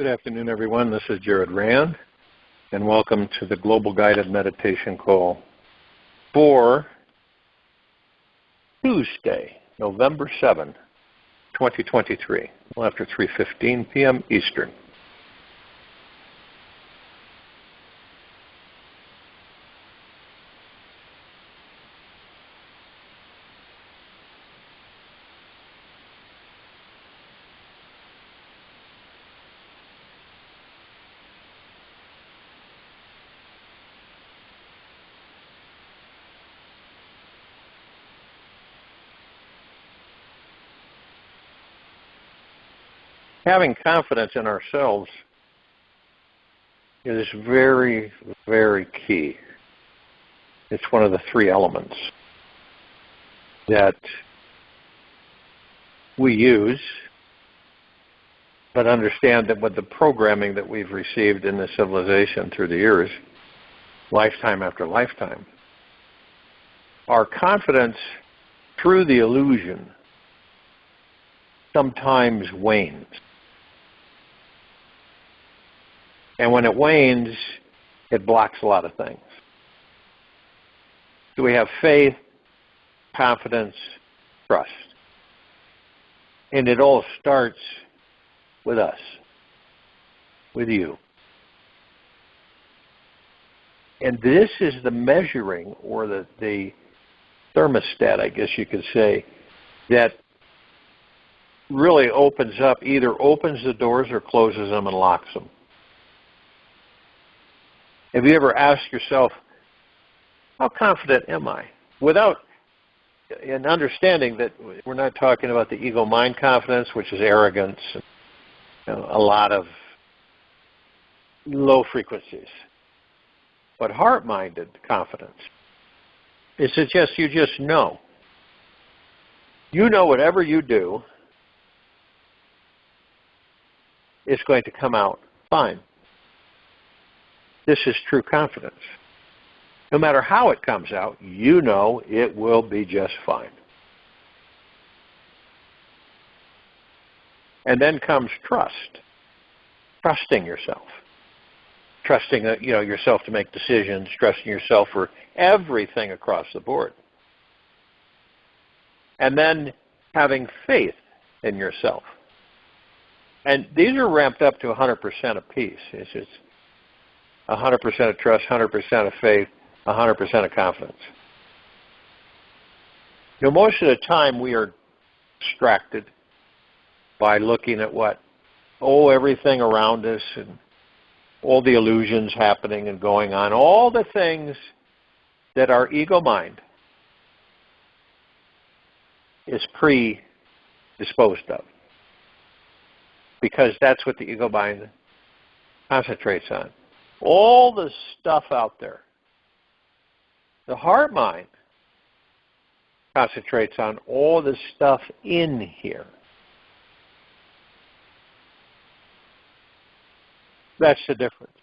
Good afternoon, everyone. This is Jared Rand, and welcome to the Global Guided Meditation Call for Tuesday, November 7, 2023, after 3:15 p.m. Eastern. Having confidence in ourselves is very, very key. It's one of the three elements that we use, but understand that with the programming that we've received in this civilization through the years, lifetime after lifetime, our confidence through the illusion sometimes wanes. And when it wanes, it blocks a lot of things. So we have faith, confidence, trust. And it all starts with us, with you. And this is the measuring, or the thermostat, I guess you could say, that really either opens the doors or closes them and locks them. Have you ever asked yourself, how confident am I? Without an understanding that we're not talking about the ego-mind confidence, which is arrogance, and a lot of low frequencies. But heart-minded confidence is you just know. You know whatever you do is going to come out fine. This is true confidence. No matter how it comes out, you know it will be just fine. And then comes trust. Trusting yourself. Trusting yourself to make decisions, trusting yourself for everything across the board. And then having faith in yourself. And these are ramped up to 100% apiece. It's just 100% of trust, 100% of faith, 100% of confidence. Most of the time we are distracted by looking at everything around us and all the illusions happening and going on, all the things that our ego mind is predisposed of. Because that's what the ego mind concentrates on. All the stuff out there. The heart mind concentrates on all the stuff in here. That's the difference.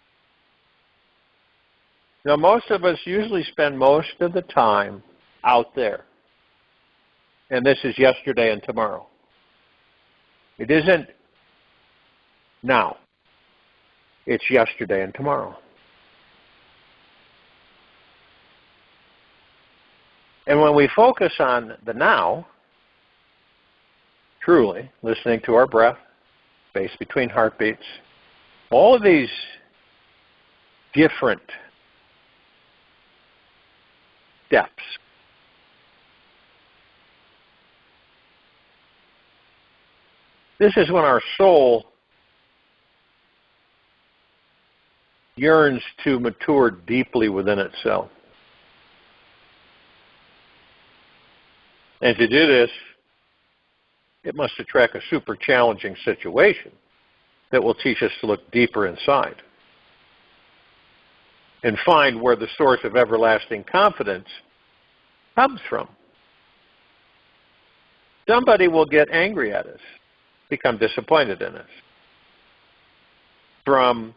Now, most of us usually spend most of the time out there. And this is yesterday and tomorrow. It isn't now. It's yesterday and tomorrow. And when we focus on the now, truly listening to our breath, space between heartbeats, all of these different depths, this is when our soul yearns to mature deeply within itself. And to do this, it must attract a super challenging situation that will teach us to look deeper inside and find where the source of everlasting confidence comes from. Somebody will get angry at us, become disappointed in us, from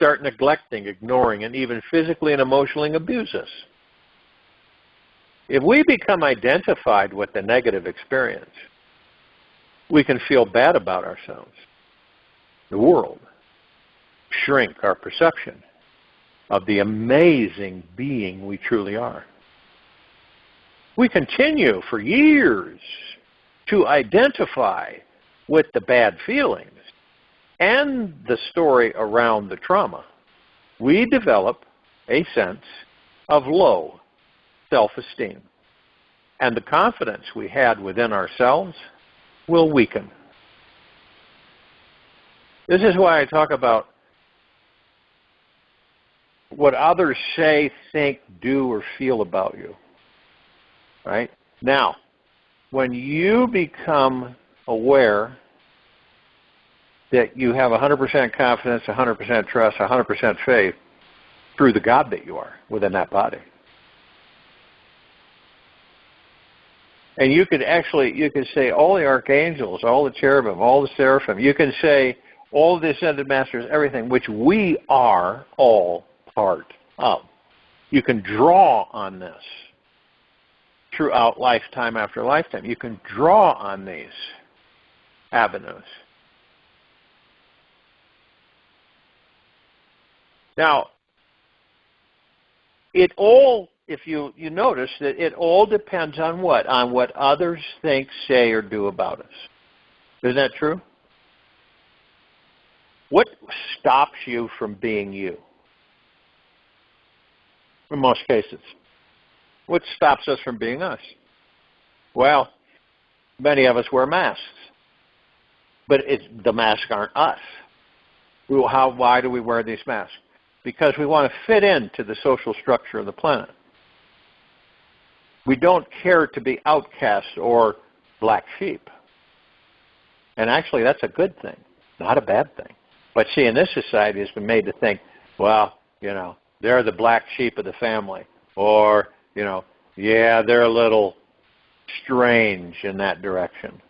start neglecting, ignoring, and even physically and emotionally abuse us. If we become identified with the negative experience, we can feel bad about ourselves, the world, shrink our perception of the amazing being we truly are. We continue for years to identify with the bad feelings and the story around the trauma. We develop a sense of low self-esteem, and the confidence we had within ourselves will weaken. This is why I talk about what others say, think, do, or feel about you. Right? Now, when you become aware that you have 100% confidence, 100% trust, 100% faith through the God that you are within that body. And you could say all the archangels, all the cherubim, all the seraphim, you can say all the ascended masters, everything, which we are all part of. You can draw on this throughout lifetime after lifetime. You can draw on these avenues. Now, it all, if you notice that it all depends on what? On what others think, say, or do about us. Isn't that true? What stops you from being you? In most cases. What stops us from being us? Well, many of us wear masks. But the masks aren't us. Why do we wear these masks? Because we want to fit into the social structure of the planet. We don't care to be outcasts or black sheep. And actually, that's a good thing, not a bad thing. But see, in this society, it's been made to think, well, they're the black sheep of the family. Or, they're a little strange in that direction.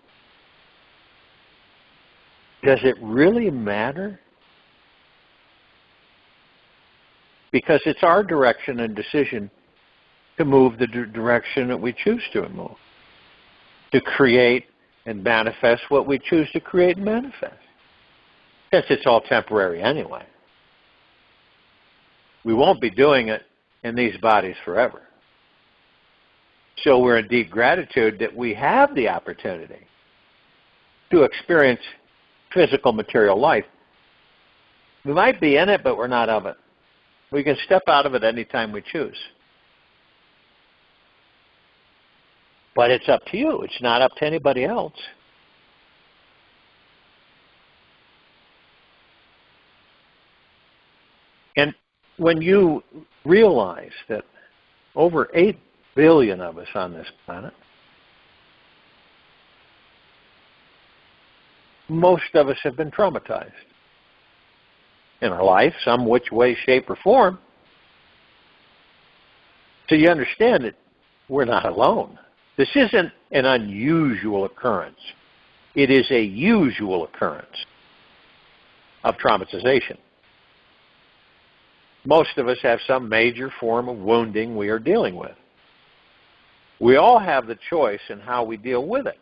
Does it really matter? Because it's our direction and decision to move the direction that we choose to move, to create and manifest what we choose to create and manifest. Since it's all temporary anyway. We won't be doing it in these bodies forever. So we're in deep gratitude that we have the opportunity to experience physical material life. We might be in it, but we're not of it. We can step out of it anytime we choose. But it's up to you. It's not up to anybody else. And when you realize that over 8 billion of us on this planet, most of us have been traumatized in our life, some which way, shape, or form. So you understand that we're not alone. This isn't an unusual occurrence. It is a usual occurrence of traumatization. Most of us have some major form of wounding we are dealing with. We all have the choice in how we deal with it.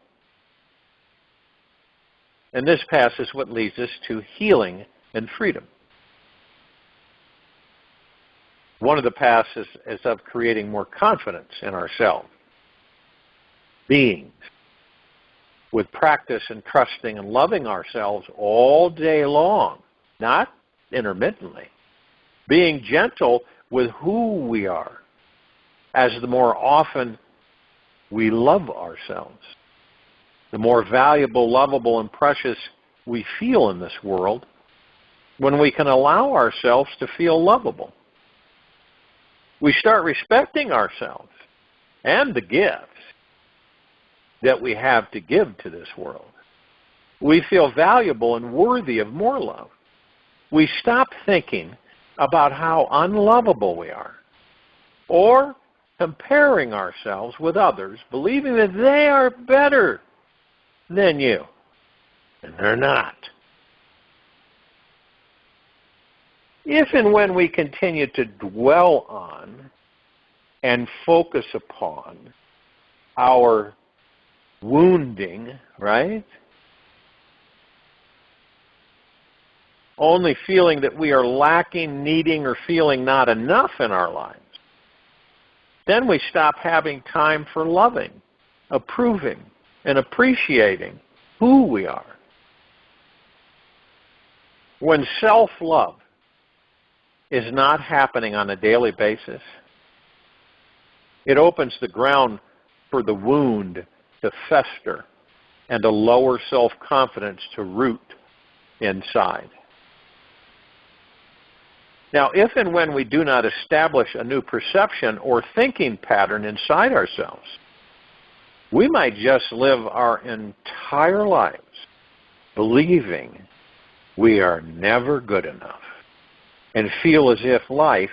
And this path is what leads us to healing and freedom. One of the paths is of creating more confidence in ourselves, beings, with practice and trusting and loving ourselves all day long, not intermittently. Being gentle with who we are, as the more often we love ourselves, the more valuable, lovable, and precious we feel in this world when we can allow ourselves to feel lovable. We start respecting ourselves and the gifts that we have to give to this world. We feel valuable and worthy of more love. We stop thinking about how unlovable we are, or comparing ourselves with others, believing that they are better than you, and they're not. If and when we continue to dwell on and focus upon our wounding, right? Only feeling that we are lacking, needing, or feeling not enough in our lives, then we stop having time for loving, approving, and appreciating who we are. When self-love is not happening on a daily basis, it opens the ground for the wound to fester and a lower self-confidence to root inside. Now, if and when we do not establish a new perception or thinking pattern inside ourselves, we might just live our entire lives believing we are never good enough and feel as if life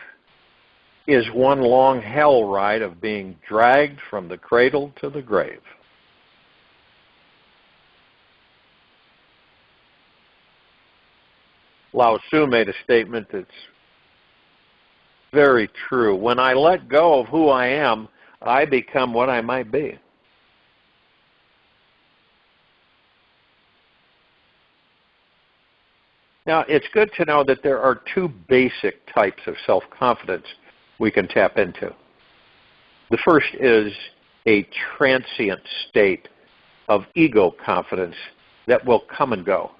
is one long hell ride of being dragged from the cradle to the grave. Lao Tzu made a statement that's very true. When I let go of who I am, I become what I might be. Now, it's good to know that there are two basic types of self-confidence we can tap into. The first is a transient state of ego confidence that will come and go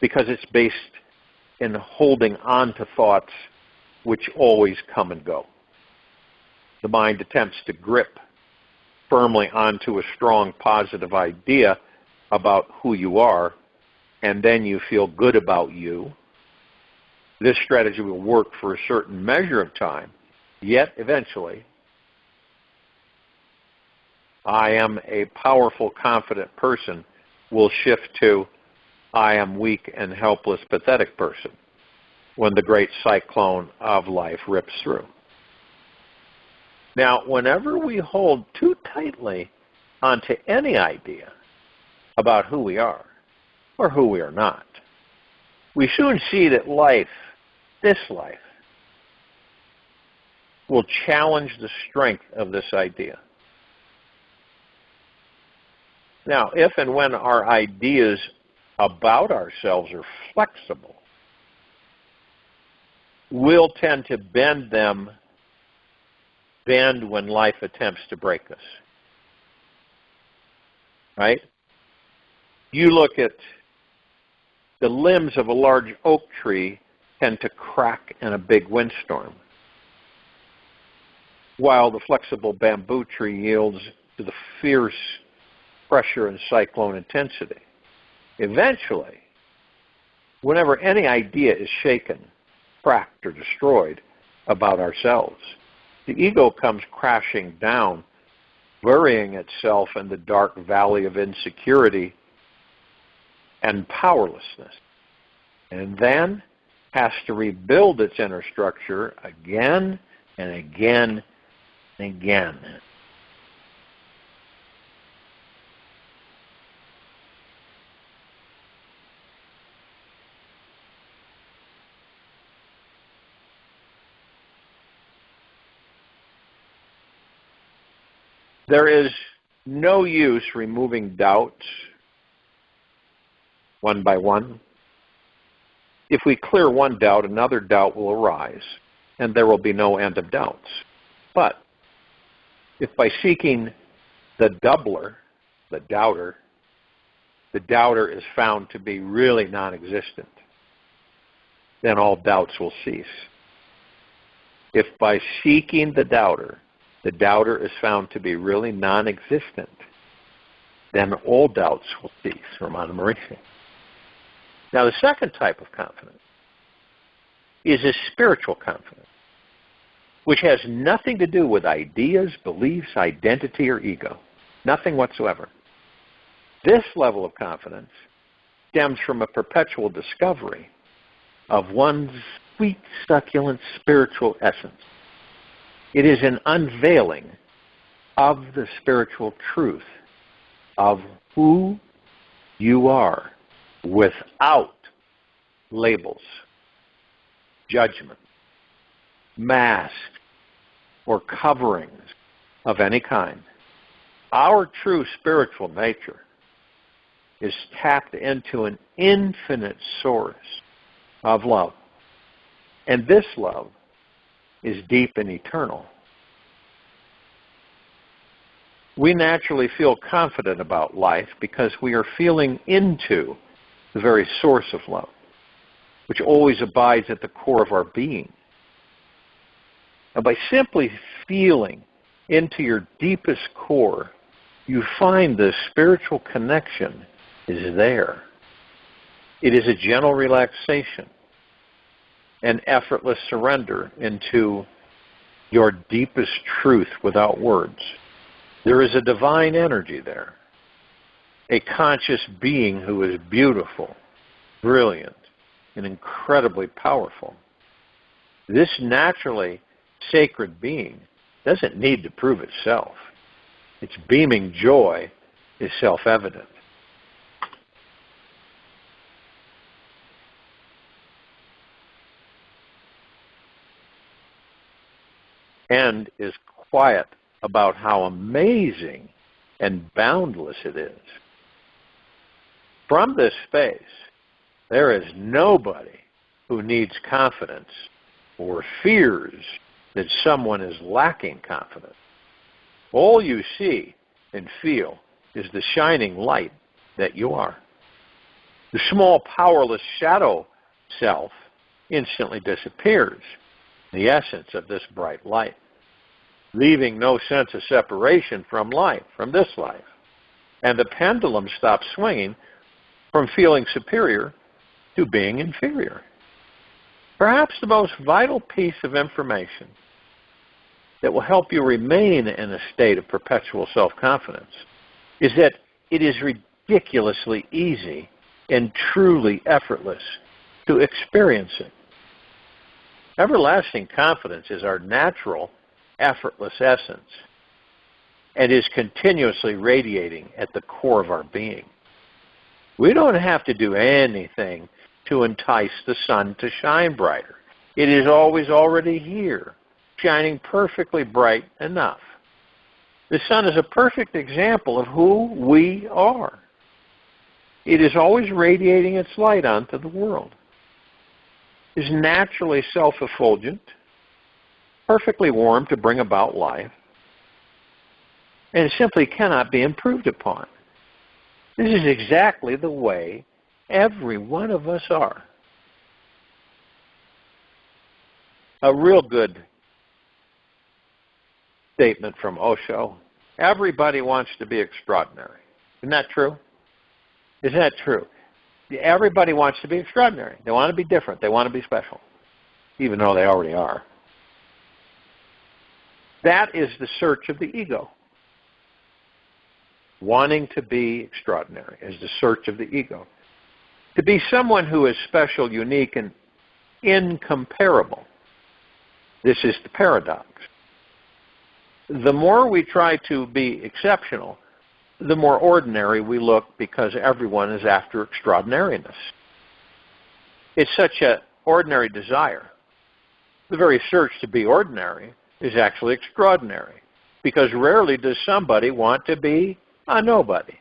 because it's based in holding on to thoughts which always come and go. The mind attempts to grip firmly onto a strong positive idea about who you are, and then you feel good about you. This strategy will work for a certain measure of time, yet eventually, I am a powerful, confident person will shift to I am weak and helpless, pathetic person when the great cyclone of life rips through. Now, whenever we hold too tightly onto any idea about who we are or who we are not, we soon see that life, this life, will challenge the strength of this idea. Now, if and when our ideas about ourselves are flexible, we'll tend to bend when life attempts to break us. Right? You look at the limbs of a large oak tree tend to crack in a big windstorm, while the flexible bamboo tree yields to the fierce pressure and cyclone intensity. Eventually, whenever any idea is shaken, cracked, or destroyed about ourselves, the ego comes crashing down, burying itself in the dark valley of insecurity and powerlessness, and then has to rebuild its inner structure again and again and again. There is no use removing doubts one by one. If we clear one doubt, another doubt will arise, and there will be no end of doubts. But if by seeking the doubler, the doubter is found to be really non-existent, then all doubts will cease. If by seeking the doubter is found to be really non-existent, then all doubts will cease. Ramana Maharishi. Now, the second type of confidence is a spiritual confidence, which has nothing to do with ideas, beliefs, identity, or ego. Nothing whatsoever. This level of confidence stems from a perpetual discovery of one's sweet, succulent spiritual essence. It is an unveiling of the spiritual truth of who you are without labels. judgment, masks, or coverings of any kind. Our true spiritual nature is tapped into an infinite source of love. And this love is deep and eternal. We naturally feel confident about life because we are feeling into the very source of love, which always abides at the core of our being. And by simply feeling into your deepest core, you find the spiritual connection is there. It is a gentle relaxation, an effortless surrender into your deepest truth without words. There is a divine energy there, a conscious being who is beautiful, brilliant, and incredibly powerful. This naturally sacred being doesn't need to prove itself. Its beaming joy is self-evident. And is quiet about how amazing and boundless it is. From this space, there is nobody who needs confidence or fears that someone is lacking confidence. All you see and feel is the shining light that you are. The small, powerless shadow self instantly disappears, the essence of this bright light, leaving no sense of separation from life, from this life. And the pendulum stops swinging from feeling superior to being inferior. Perhaps the most vital piece of information that will help you remain in a state of perpetual self-confidence is that it is ridiculously easy and truly effortless to experience it. Everlasting confidence is our natural, effortless essence and is continuously radiating at the core of our being. We don't have to do anything to entice the sun to shine brighter. It is always already here, shining perfectly bright enough. The sun is a perfect example of who we are. It is always radiating its light onto the world. It is naturally self-effulgent, perfectly warm to bring about life, and it simply cannot be improved upon. This is exactly the way every one of us are. A real good statement from Osho: everybody wants to be extraordinary. Isn't that true? Isn't that true? Everybody wants to be extraordinary. They want to be different. They want to be special, even though they already are. That is the search of the ego. Wanting to be extraordinary is the search of the ego. To be someone who is special, unique, and incomparable. This is the paradox. The more we try to be exceptional, the more ordinary we look because everyone is after extraordinariness. It's such an ordinary desire. The very search to be ordinary is actually extraordinary, because rarely does somebody want to be a nobody.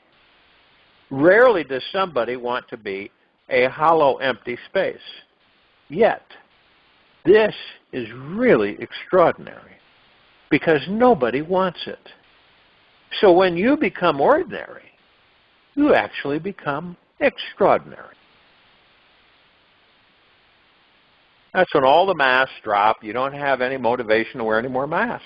Rarely does somebody want to be a hollow, empty space. Yet, this is really extraordinary, because nobody wants it. So when you become ordinary, you actually become extraordinary. That's when all the masks drop. You don't have any motivation to wear any more masks.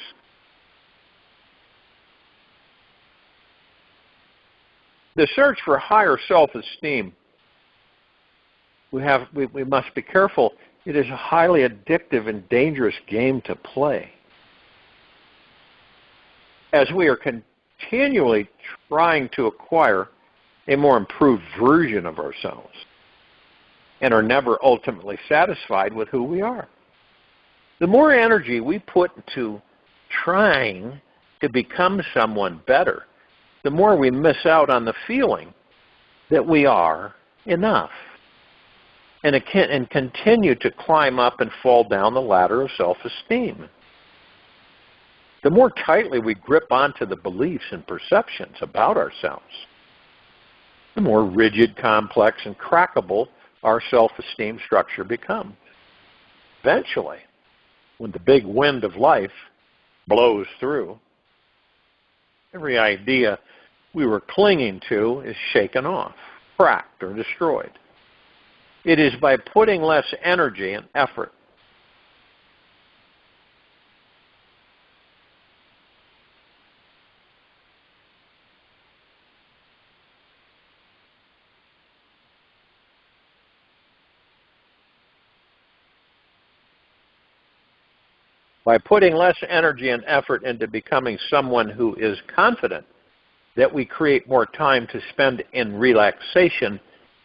The search for higher self-esteem, we must be careful. It is a highly addictive and dangerous game to play, as we are continually trying to acquire a more improved version of ourselves and are never ultimately satisfied with who we are. The more energy we put into trying to become someone better, the more we miss out on the feeling that we are enough. and continue to climb up and fall down the ladder of self-esteem. The more tightly we grip onto the beliefs and perceptions about ourselves, the more rigid, complex, and crackable our self-esteem structure becomes. Eventually, when the big wind of life blows through, every idea we were clinging to is shaken off, cracked, or destroyed. It is by putting less energy and effort into becoming someone who is confident that we create more time to spend in relaxation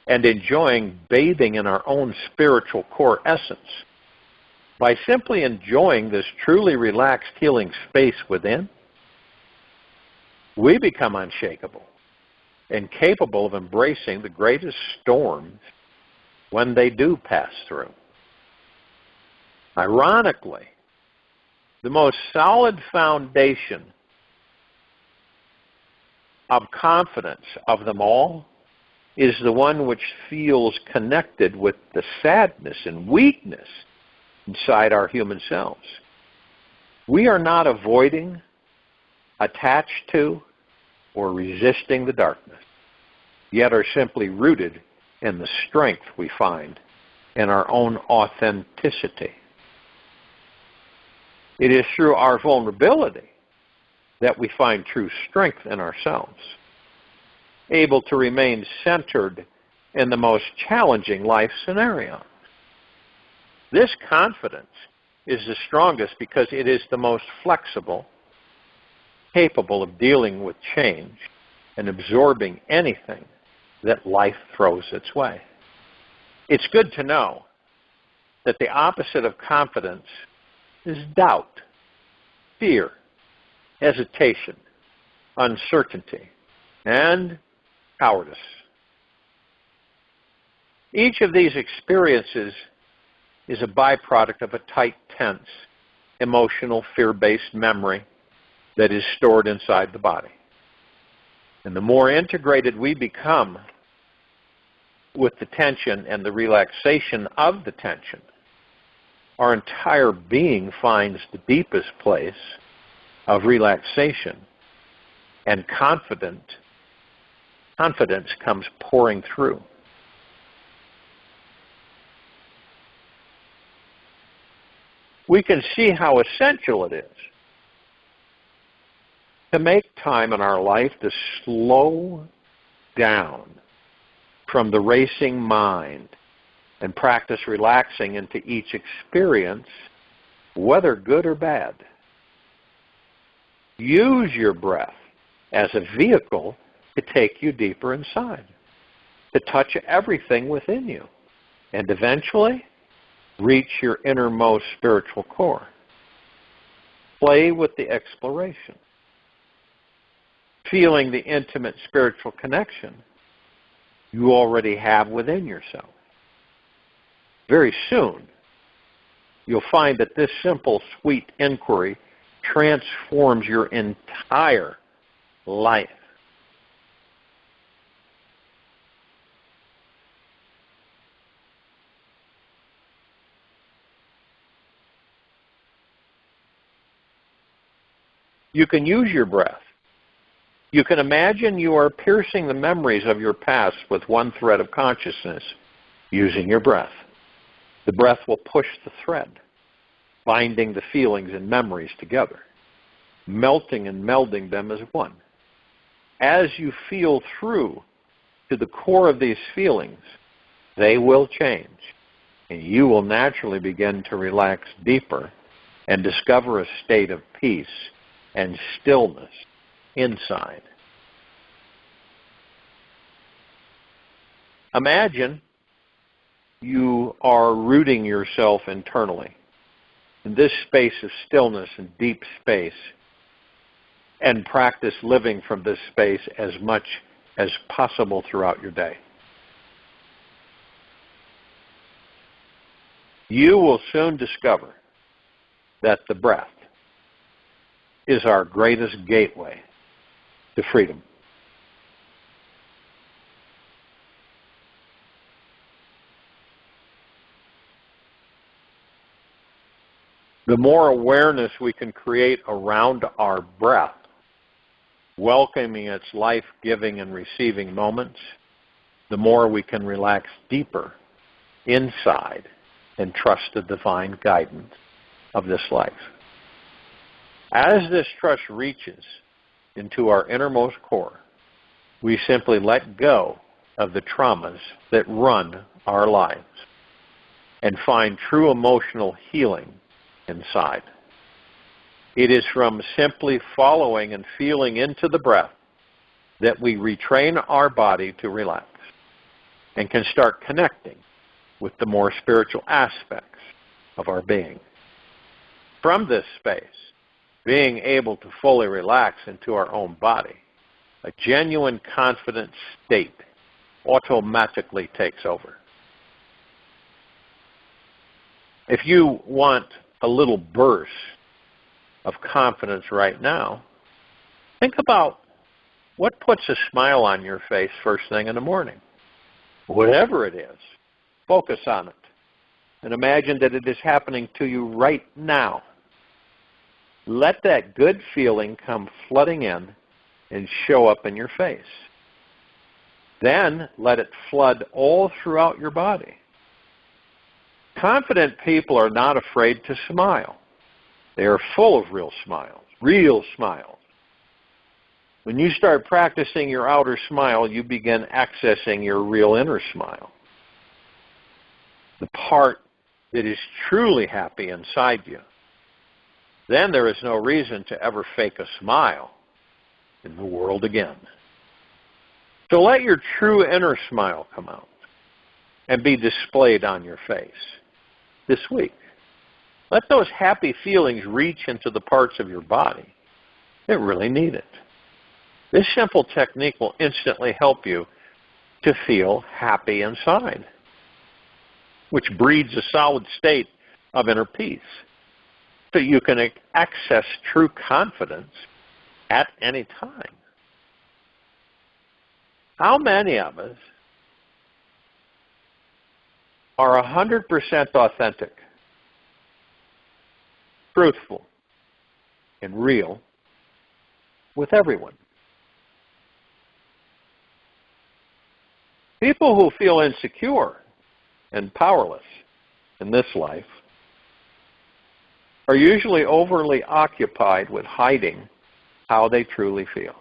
and enjoying bathing in our own spiritual core essence. By simply enjoying this truly relaxed, healing space within, we become unshakable and capable of embracing the greatest storms when they do pass through. Ironically, the most solid foundation of confidence of them all is the one which feels connected with the sadness and weakness inside our human selves. We are not avoiding, attached to, or resisting the darkness, yet are simply rooted in the strength we find in our own authenticity. It is through our vulnerability that we find true strength in ourselves, able to remain centered in the most challenging life scenario. This confidence is the strongest because it is the most flexible, capable of dealing with change and absorbing anything that life throws its way. It's good to know that the opposite of confidence is doubt, fear, hesitation, uncertainty, and cowardice. Each of these experiences is a byproduct of a tight, tense, emotional, fear-based memory that is stored inside the body. And the more integrated we become with the tension and the relaxation of the tension, our entire being finds the deepest place of relaxation, and confidence comes pouring through. We can see how essential it is to make time in our life to slow down from the racing mind and practice relaxing into each experience, whether good or bad. Use your breath as a vehicle to take you deeper inside, to touch everything within you, and eventually reach your innermost spiritual core. Play with the exploration, feeling the intimate spiritual connection you already have within yourself. Very soon, you'll find that this simple, sweet inquiry transforms your entire life. You can use your breath. You can imagine you are piercing the memories of your past with one thread of consciousness using your breath. The breath will push the thread, binding the feelings and memories together, melting and melding them as one. As you feel through to the core of these feelings, they will change, and you will naturally begin to relax deeper and discover a state of peace and stillness inside. Imagine you are rooting yourself internally in this space of stillness and deep space, and practice living from this space as much as possible throughout your day. you will soon discover that the breath is our greatest gateway to freedom. The more awareness we can create around our breath, welcoming its life-giving and receiving moments, the more we can relax deeper inside and trust the divine guidance of this life. As this trust reaches into our innermost core, we simply let go of the traumas that run our lives and find true emotional healing inside. It is from simply following and feeling into the breath that we retrain our body to relax and can start connecting with the more spiritual aspects of our being. From this space, being able to fully relax into our own body, a genuine confident state automatically takes over. If you want a little burst of confidence right now, think about what puts a smile on your face first thing in the morning. Whatever it is, focus on it and imagine that it is happening to you right now. Let that good feeling come flooding in and show up in your face. Then let it flood all throughout your body. Confident people are not afraid to smile. They are full of real smiles, real smiles. When you start practicing your outer smile, you begin accessing your real inner smile. The part that is truly happy inside you. Then there is no reason to ever fake a smile in the world again. So let your true inner smile come out and be displayed on your face this week. Let those happy feelings reach into the parts of your body that really need it. This simple technique will instantly help you to feel happy inside, which breeds a solid state of inner peace, so you can access true confidence at any time. How many of us are 100% authentic, truthful, and real with everyone? People who feel insecure and powerless in this life are usually overly occupied with hiding how they truly feel.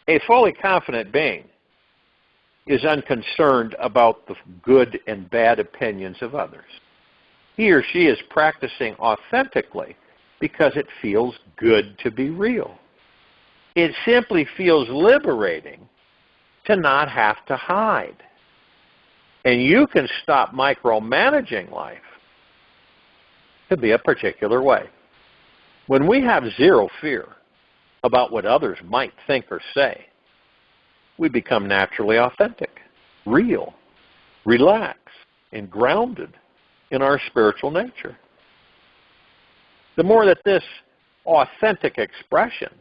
A fully confident being is unconcerned about the good and bad opinions of others. He or she is practicing authentically because it feels good to be real. It simply feels liberating to not have to hide. And you can stop micromanaging life to be a particular way. When we have zero fear about what others might think or say, we become naturally authentic, real, relaxed, and grounded in our spiritual nature. The more that this authentic expression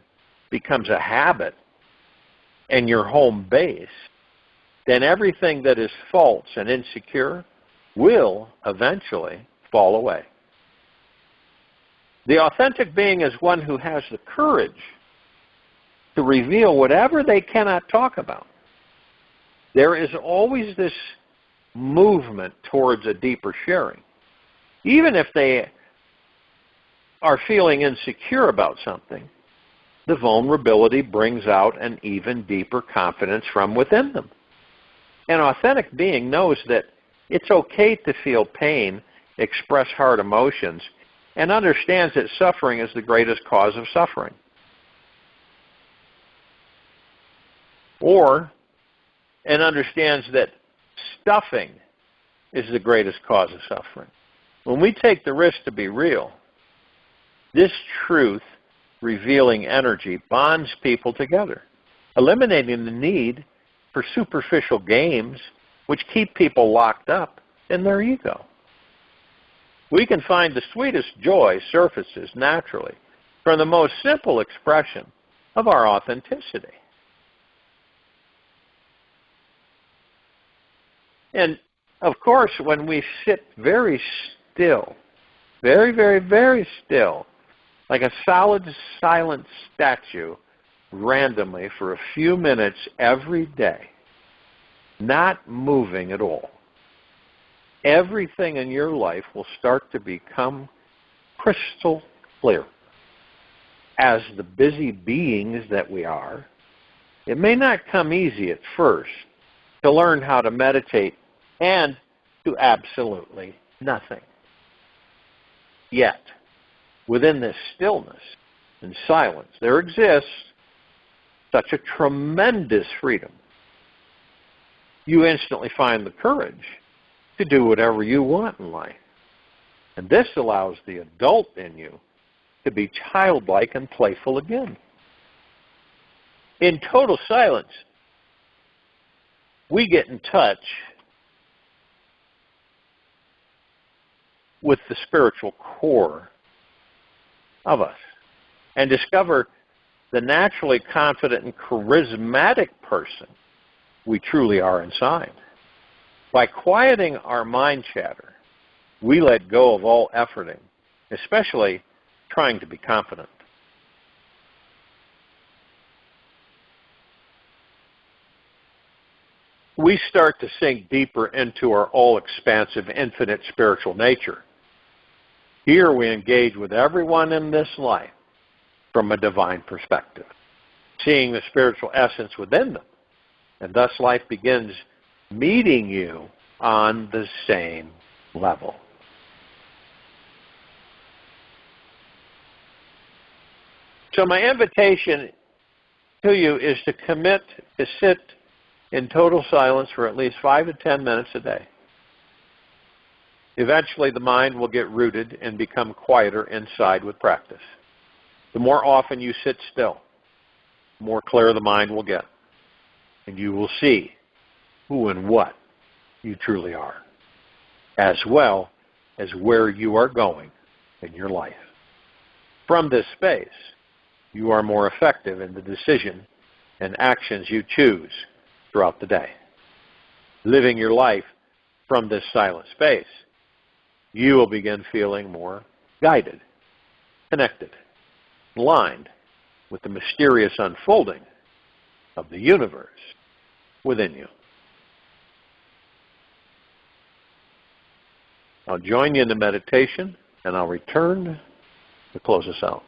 becomes a habit and your home base, then everything that is false and insecure will eventually fall away. The authentic being is one who has the courage to reveal whatever they cannot talk about. There is always this movement towards a deeper sharing. Even if they are feeling insecure about something, the vulnerability brings out an even deeper confidence from within them. An authentic being knows that it's okay to feel pain, express hard emotions, and understands that suffering is the greatest cause of suffering. And understands that stuffing is the greatest cause of suffering. When we take the risk to be real, this truth-revealing energy bonds people together, eliminating the need for superficial games which keep people locked up in their ego. We can find the sweetest joy surfaces naturally from the most simple expression of our authenticity. And, of course, when we sit very still, very, very, very still, like a solid, silent statue, randomly for a few minutes every day, not moving at all, everything in your life will start to become crystal clear. As the busy beings that we are, it may not come easy at first to learn how to meditate and do absolutely nothing. Yet, within this stillness and silence, there exists such a tremendous freedom. You instantly find the courage to do whatever you want in life. And this allows the adult in you to be childlike and playful again. In total silence, we get in touch with the spiritual core of us and discover the naturally confident and charismatic person we truly are inside. By quieting our mind chatter, we let go of all efforting, especially trying to be confident. We start to sink deeper into our all-expansive, infinite spiritual nature. Here we engage with everyone in this life from a divine perspective, seeing the spiritual essence within them, and thus life begins meeting you on the same level. So my invitation to you is to commit to sit in total silence for at least 5 to 10 minutes a day. Eventually the mind will get rooted and become quieter inside with practice. The more often you sit still, the more clear the mind will get. And you will see who and what you truly are, as well as where you are going in your life. From this space, you are more effective in the decision and actions you choose throughout the day. Living your life from this silent space, you will begin feeling more guided, connected, aligned with the mysterious unfolding of the universe within you. I'll join you in the meditation, and I'll return to close us out.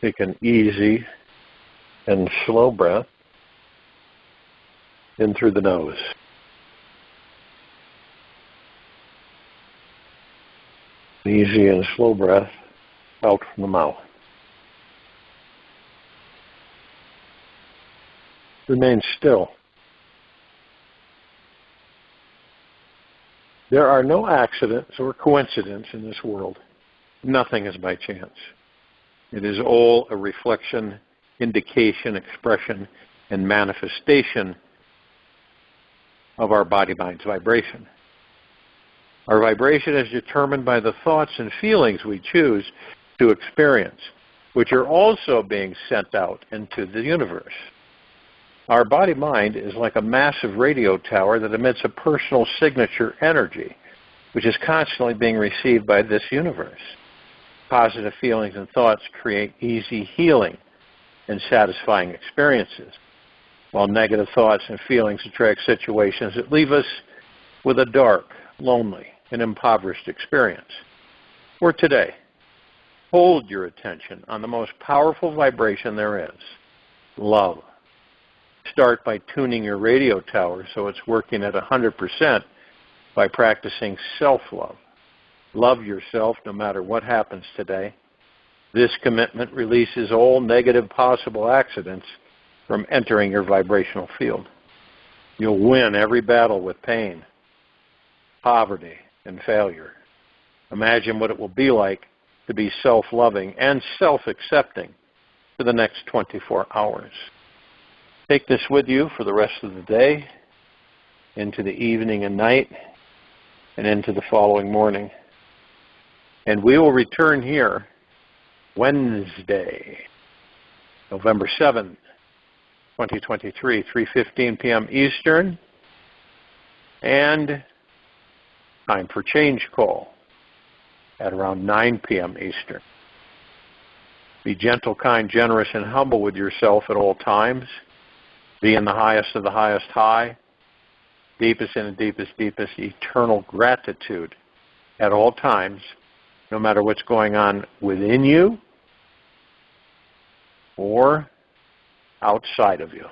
Take an easy and slow breath in through the nose. Easy and slow breath out from the mouth. Remain still. There are no accidents or coincidences in this world. Nothing is by chance. It is all a reflection, indication, expression, and manifestation of our body-mind's vibration. Our vibration is determined by the thoughts and feelings we choose to experience, which are also being sent out into the universe. Our body-mind is like a massive radio tower that emits a personal signature energy, which is constantly being received by this universe. Positive feelings and thoughts create easy healing and satisfying experiences, while negative thoughts and feelings attract situations that leave us with a dark, lonely, and impoverished experience. For today, hold your attention on the most powerful vibration there is, love. Start by tuning your radio tower so it's working at 100% by practicing self-love. Love yourself no matter what happens today. This commitment releases all negative possible accidents from entering your vibrational field. You'll win every battle with pain, poverty, and failure. Imagine what it will be like to be self-loving and self-accepting for the next 24 hours. Take this with you for the rest of the day, into the evening and night, and into the following morning. And we will return here Wednesday, November 7th, 2023, 3:15 p.m. Eastern, and time for change call at around 9 p.m. Eastern. Be gentle, kind, generous, and humble with yourself at all times. Be in the highest of the highest high, deepest in the deepest, deepest eternal gratitude at all times, no matter what's going on within you or outside of you.